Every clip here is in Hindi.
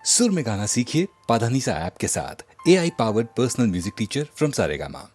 सुर में गाना सीखिए पाधानीसा ऐप के साथ। AI powered personal music teacher from Saregama.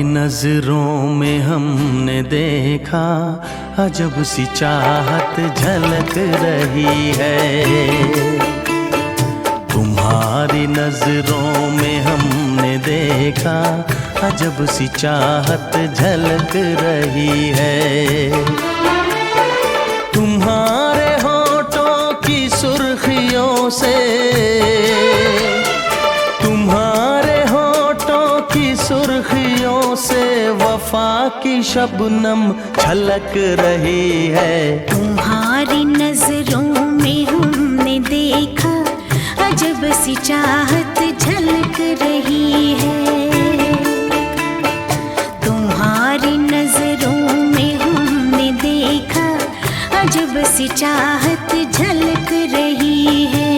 नजरों में हमने देखा अजब सी चाहत झलक रही है। तुम्हारी नजरों में हमने देखा अजब सी चाहत झलक रही है। तुम्हारे होठों की सुर्खियों से, तुम्हारे होठों की सुर्खियों से वफा की शबनम छलक रही है। तुम्हारी नजरों में हमने देखा अजब सी चाहत झलक रही है। तुम्हारी नजरों में हमने देखा अजब सी चाहत झलक रही है।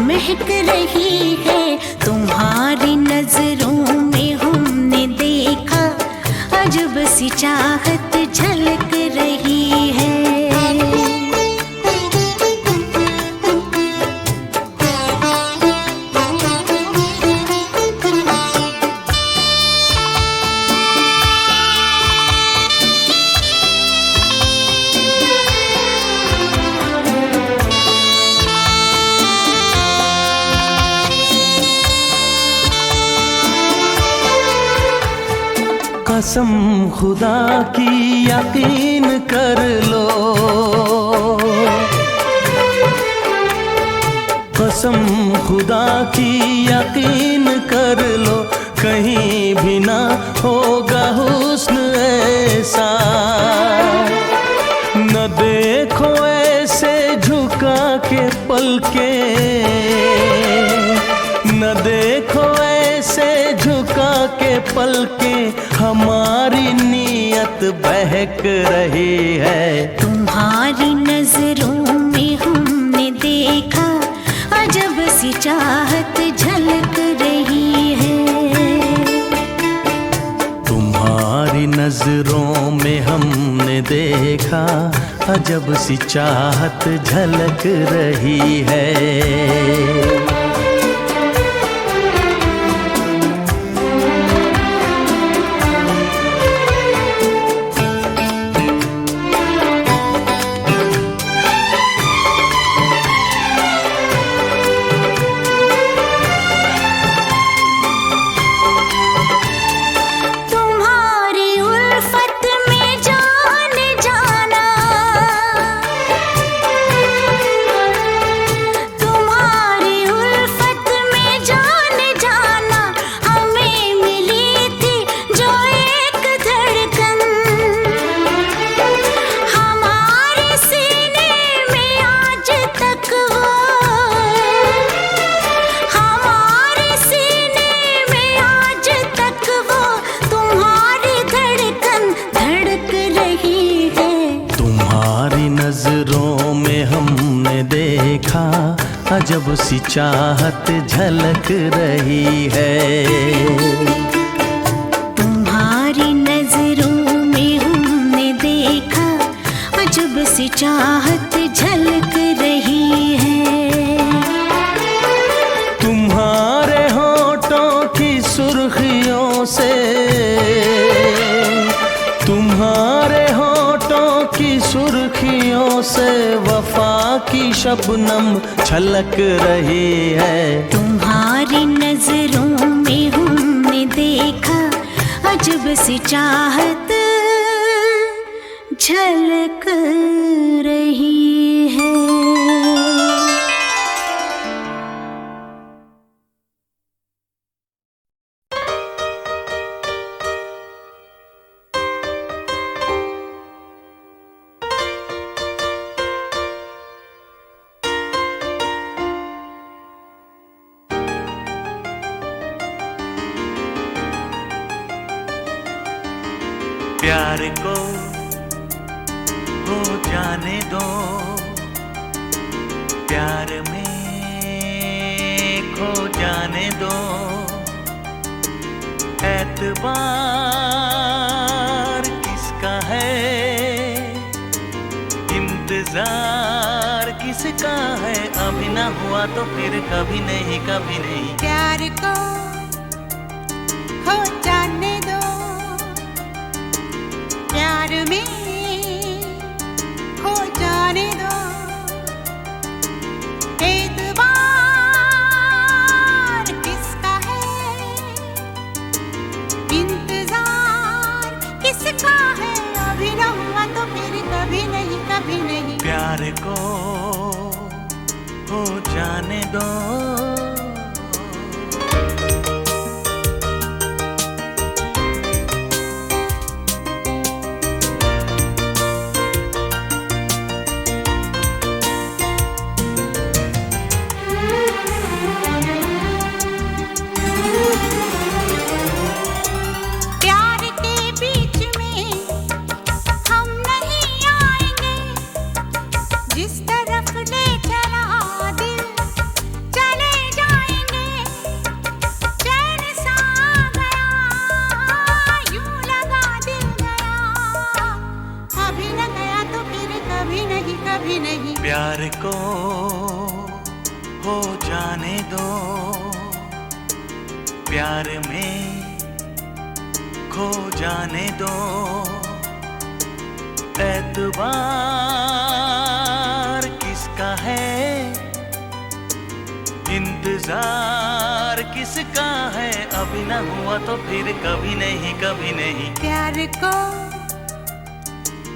महक रही है। तुम्हारी नजरों में हमने देखा अजब सी चाहत झलक रही है। कसम खुदा की यकीन कर लो, कसम खुदा की यकीन कर लो, कहीं भी ना होगा हुस्न ऐसा। न देखो ऐसे झुका के पलके, न देखो ऐसे झुका के पलके, हमारी नीयत बहक रही है। तुम्हारी नजरों में हमने देखा अजब सी चाहत झलक रही है। तुम्हारी नजरों में हमने देखा अजब सी चाहत झलक रही है। नजरों में हमने देखा अजब सी चाहत झलक रही है। तुम्हारी नजरों में हमने देखा अजब सी चाहत झलक रही है। तुम्हारे होठों की सुर्खियों से, तुम्हारे होठों की सुर्खियों से वफा की शबनम छलक रही है। तुम्हारी नजरों में हमने देखा अजब सी चाहत झलक रही है। प्यार को हो जाने दो, प्यार में खो जाने दो, एतबार किसका है, इंतजार किसका है, अभी ना हुआ तो फिर कभी नहीं, कभी नहीं। प्यार को हो जाने दो, प्यार में खो जाने दो, एतबार किसका है, इंतजार किसका है, अभी न हुआ तो फिर कभी नहीं, कभी नहीं। प्यार को हो जाने दो। जिस तरफ ले चला दिल चले जाएंगे, चैन सा गया यूं लगा दिल गया, अभी न गया तो फिर कभी नहीं, कभी नहीं। प्यार को हो जाने दो, प्यार में खो जाने दो, एतबार किसका है, इंतजार किसका है, अभी न हुआ तो फिर कभी नहीं, कभी नहीं। प्यार को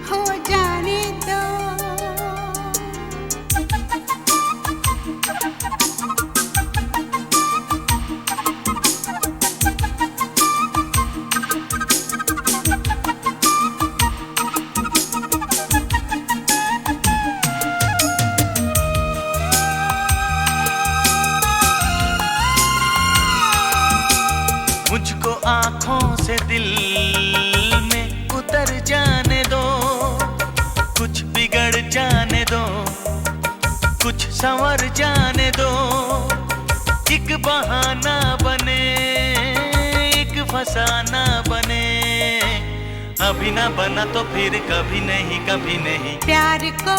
हो जाने दो। मुझको आँखों से दिल में उतर जाने दो, कुछ बिगड़ जाने दो, कुछ संवर जाने दो, एक बहाना बने, एक फसाना बने, अभी ना बना तो फिर कभी नहीं, कभी नहीं। प्यार को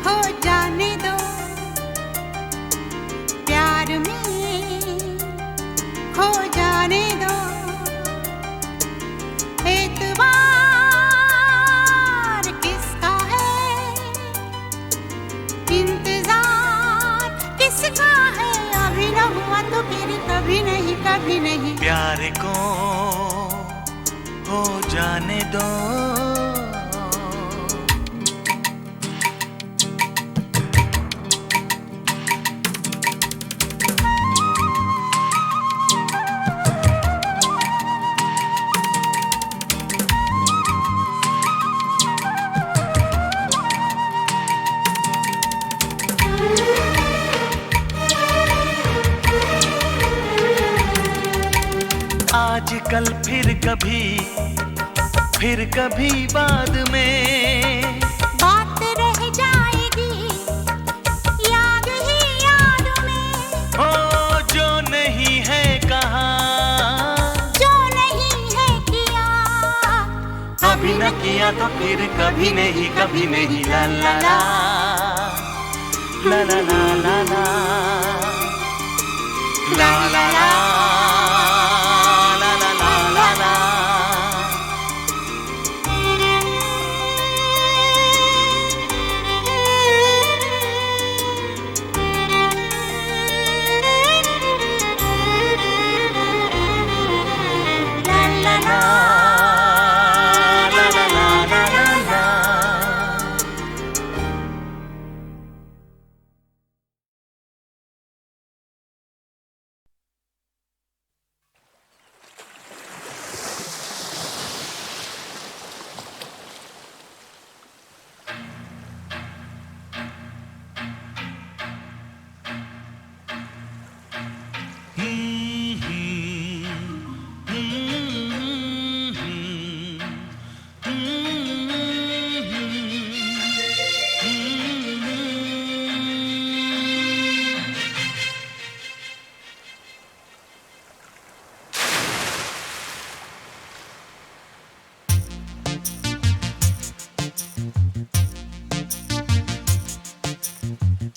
हो जाने दो, प्यार में खो जाने दो, एतबार किसका है, इंतजार किसका है, अभी न हुआ तो फिर कभी नहीं, कभी नहीं। प्यार को हो जाने दो। आजकल फिर कभी बाद में बात रह जाएगी याद ही याद में, हो जो नहीं है कहा, जो नहीं है किया, अभी न किया तो फिर कभी नहीं, कभी नहीं। ला ला ला ला ला ला ला ला ला ला ला।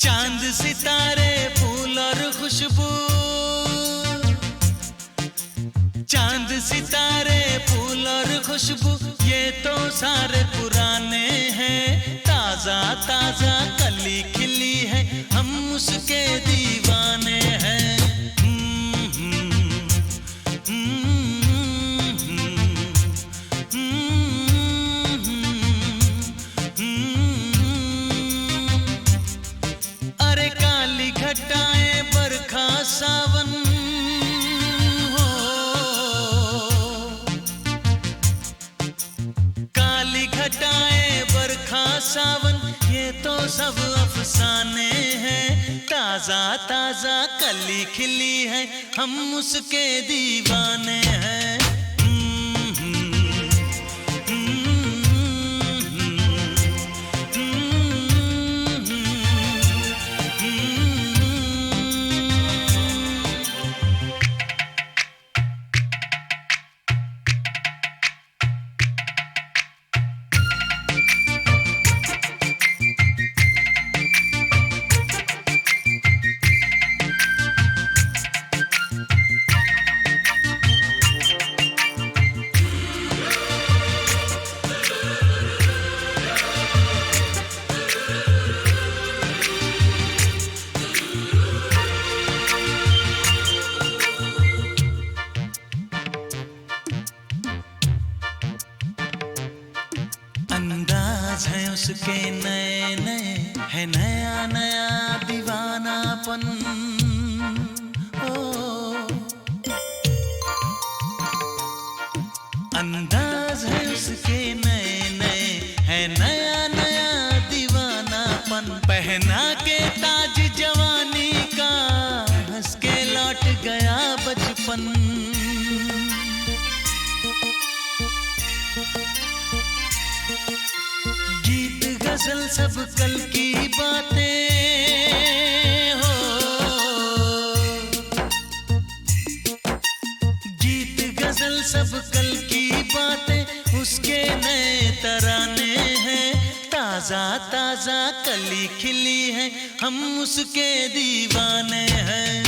चांद सितारे फूल और खुशबू, चांद सितारे फूल और खुशबू ये तो सारे पुराने हैं। ताजा ताजा कली खिली है, हम उसके दीवाने हैं। अरे काली घटाएं बरखा सावन हो, काली घटाएं बरखा सावन ये तो सब अफसाने हैं। ताजा ताजा कली खिली है, हम उसके दीवाने हैं। अंदाज है उसके नए नए, है नया नया दीवानापन। ओ अंदाज है उसके नए नए, है नया नया दीवानापन। पहना के ताज जवानी का, हंस के लौट गया बचपन। गीत गजल सब कल की बातें हो, गीत गजल सब कल की बातें उसके नए तराने हैं। ताजा ताजा कली खिली है, हम उसके दीवाने हैं।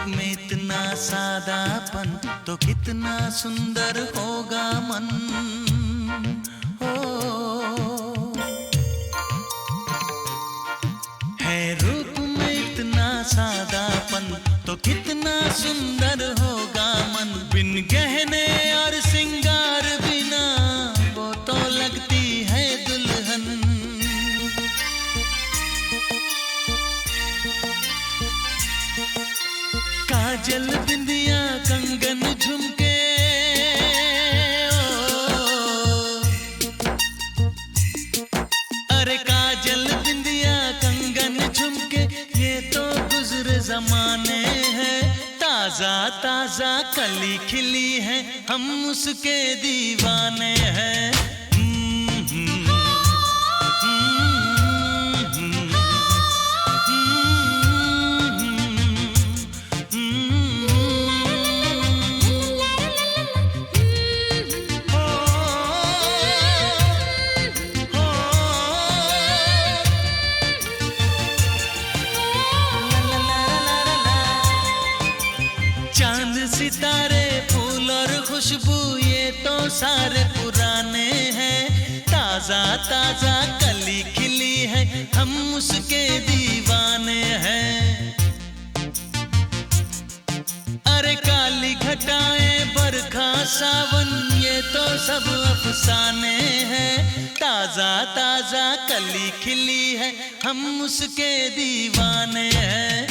में इतना सादापन तो कितना सुंदर होगा मन। हो है रूप में इतना सादापन तो कितना सुंदर होगा मन। बिन गहने और सिंगार बिना वो तो लगती है दुल्हन। काजल बिंदिया कंगन झुमके अरे काजल बिंदिया कंगन झुमके ये तो गुजरे जमाने हैं। ताजा ताजा कली खिली है हम उसके दीवाने हैं। चांद सितारे फूल और खुशबू ये तो सारे पुराने हैं। ताजा ताजा कली खिली है हम उसके दीवाने हैं। अरे काली घटाएं बरखा सावन ये तो सब अफसाने हैं। ताजा ताजा कली खिली है, हम उसके दीवाने हैं।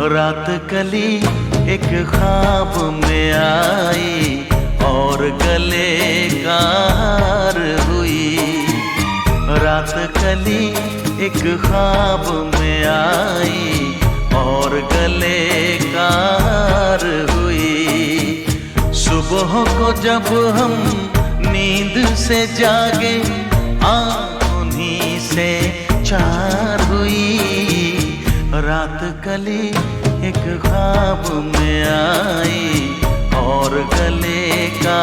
रात कली एक ख्वाब में आई और गले का हार हुई। रात कली एक ख्वाब में आई और गले का हार हुई। सुबह को जब हम नींद से जागे आँख उन्हीं से चार हुई। रात कली एक ख्वाब में आई और गले का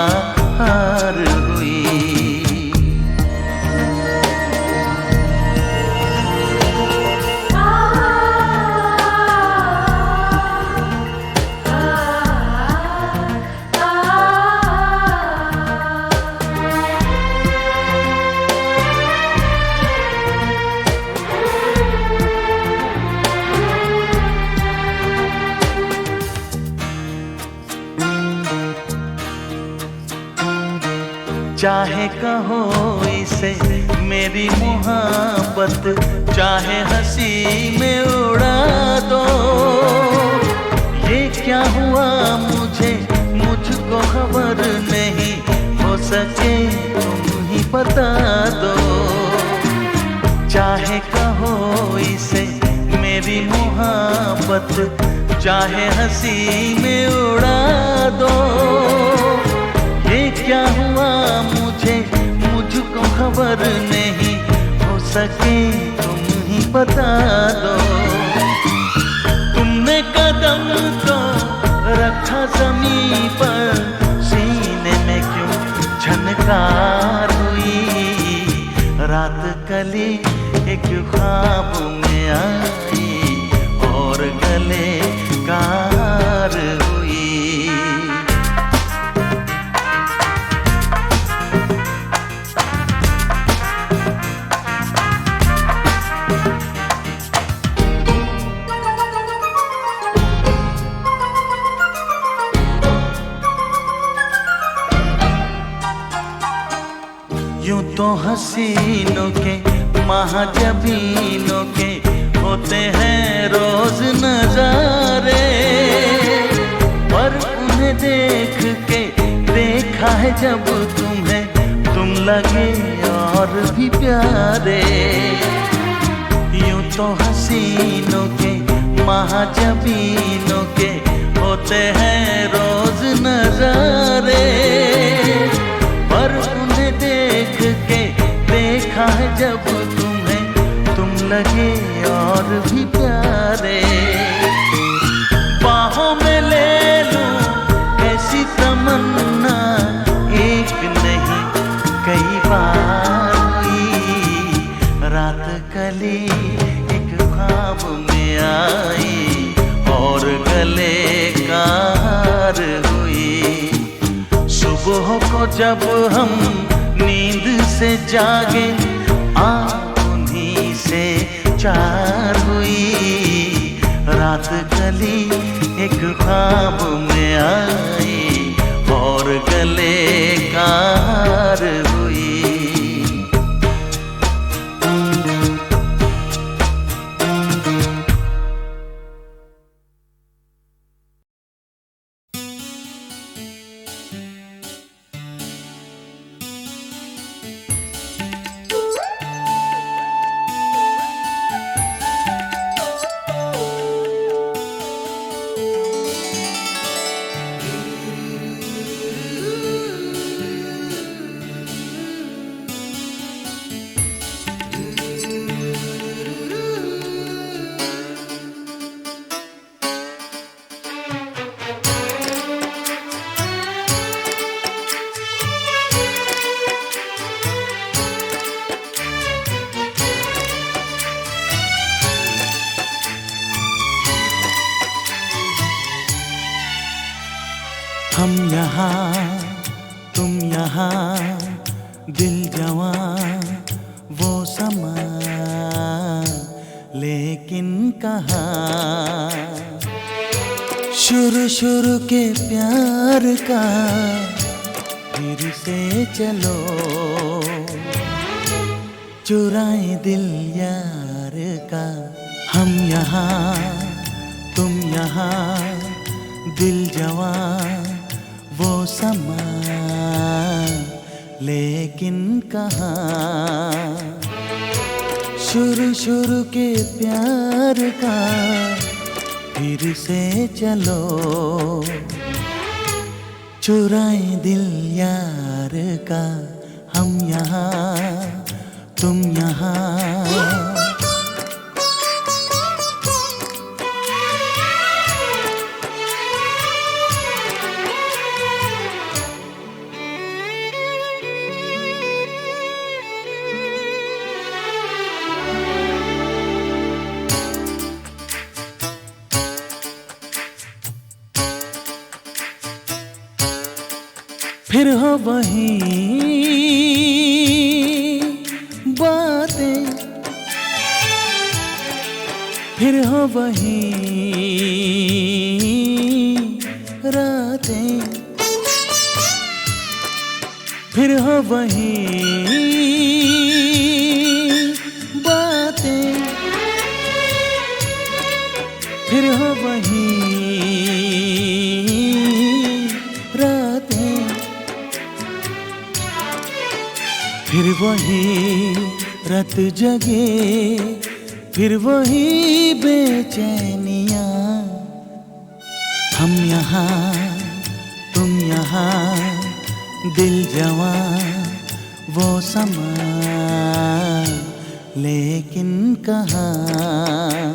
हार हुई। चाहे कहो इसे मेरी मोहब्बत, चाहे हंसी में उड़ा दो। ये क्या हुआ मुझको खबर नहीं, हो सके तुम ही बता दो। चाहे कहो इसे मेरी मोहब्बत, चाहे हंसी में उड़ा दो। ये क्या हुआ मुझको खबर नहीं, हो सके तुम ही बता दो। तुमने कदम तो रखा ज़मीन पर, सीने में क्यों झनकार हुई। रात कली एक ख्वाब में आई और गले का हार हुई। यूं तो हसीनों के महाजबीनों के होते हैं रोज नजारे, पर उन्हें देख के देखा है जब तुम्हें, तुम लगे और भी प्यारे। यूं तो हसीनों के महाजबीनों के होते हैं रोज नजारे, पर उन्हें देख के देखा है जब तुम्हें, तुम लगे और भी प्यारे। बाहों में ले लूं ऐसी तमन्ना, एक नहीं कई बार हुई। रात कली एक ख्वाब में आई और गले का हार हुई। सुबह को जब हम नींद से जागे आँख उन्हीं से चार हुई। रात कली एक ख्वाब में आई और गले का हार हुई। हम यहाँ तुम यहाँ, दिल जवां वो समा, लेकिन कहाँ शुरू शुरू के प्यार का फिर से चलो, चुराए दिल यार का। हम यहाँ तुम यहाँ, दिल जवां वो समा, लेकिन कहाँ शुरू शुरू के प्यार का फिर से चलो, चुराए दिल यार का। हम यहाँ तुम यहाँ। फिर हो वही बातें, फिर हो वही रातें, फिर हो वही बातें, फिर हो वही रातें, फिर वही रात जगे, फिर वही बेचैनियाँ। हम यहाँ तुम यहाँ, दिल जवां वो समा, लेकिन कहाँ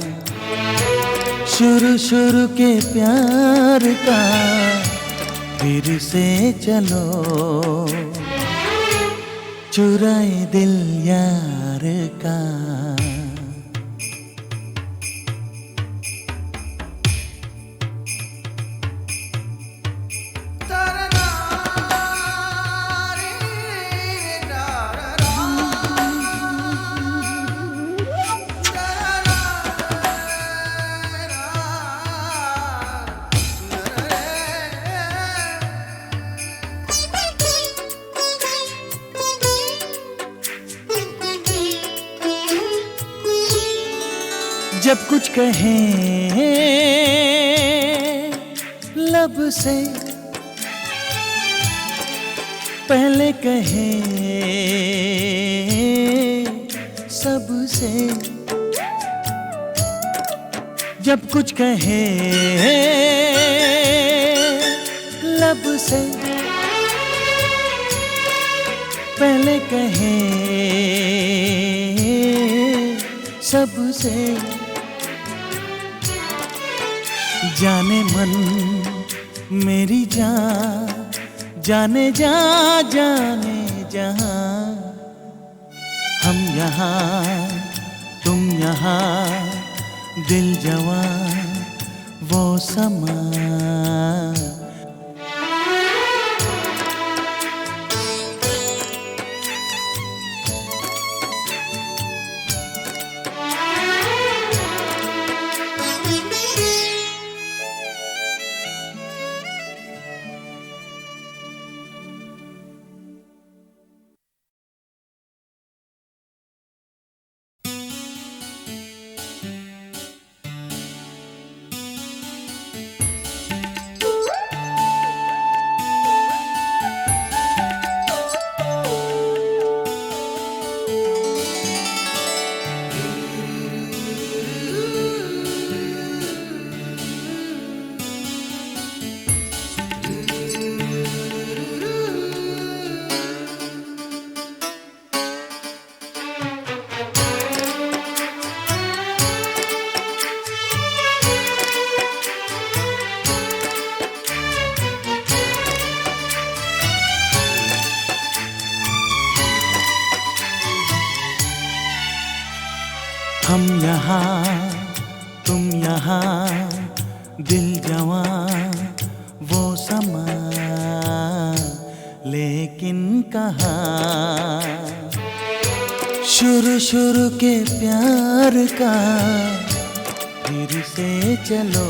शुरू शुरू के प्यार का फिर से चलो, चुराए दिल यार का। जब कुछ कहें लब से, पहले कहें सबसे। जब कुछ कहें लब से, पहले कहें सबसे। जाने मन मेरी जान, जाने जा जाने जहां। हम यहाँ तुम यहाँ, दिल जवां वो समा। तुम यहाँ, दिल जवां वो समा, लेकिन कहाँ शुरू शुरू के प्यार का फिर से चलो,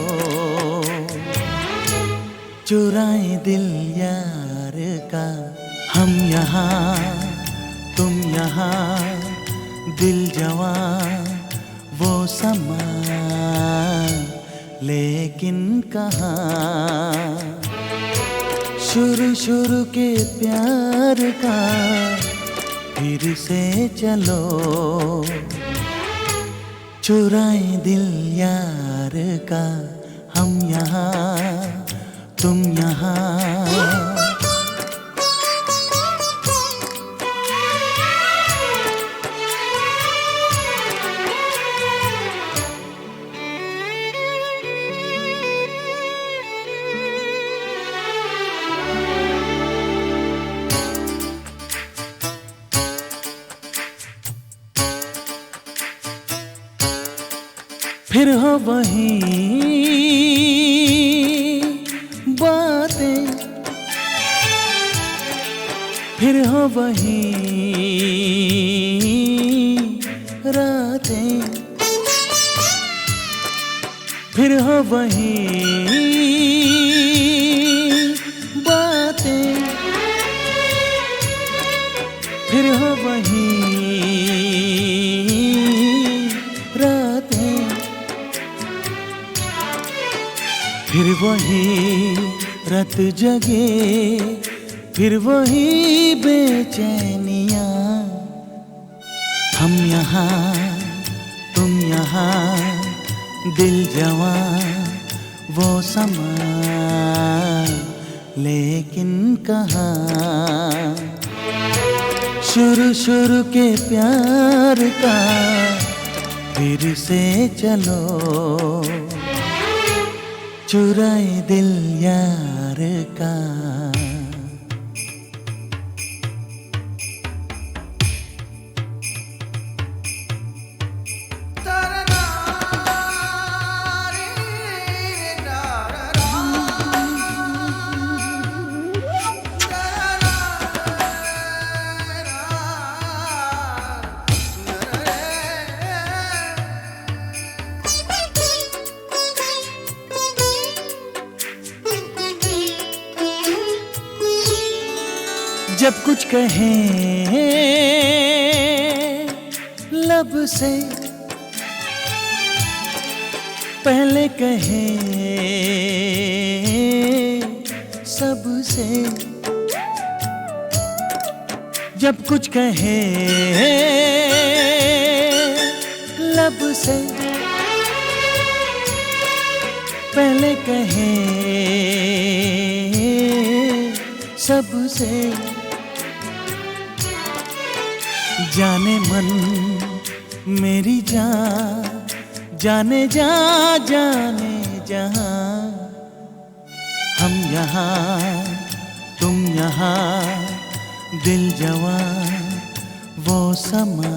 चुराए दिल यार का। हम यहाँ तुम यहाँ, दिल जवां वो समा, लेकिन कहाँ शुरू शुरू के प्यार का फिर से चलो, चुराए दिल यार का। हम यहाँ तुम यहाँ। फिर हो वही बातें, फिर हो वही रातें, फिर हो वही बातें, फिर हो वही रातें, फिर वही रात जगे, फिर वही बेचैनियाँ। हम यहाँ तुम यहाँ, दिल जवां वो समा, लेकिन कहाँ शुरू शुरू के प्यार का फिर से चलो, चुराए दिल यार का। जब कुछ कहें लब से, पहले कहें सबसे। जब कुछ कहें लब से, पहले कहें सबसे। जाने मन मेरी जान, जाने जा जाने जहां। हम यहाँ तुम यहाँ, दिल जवां वो समा।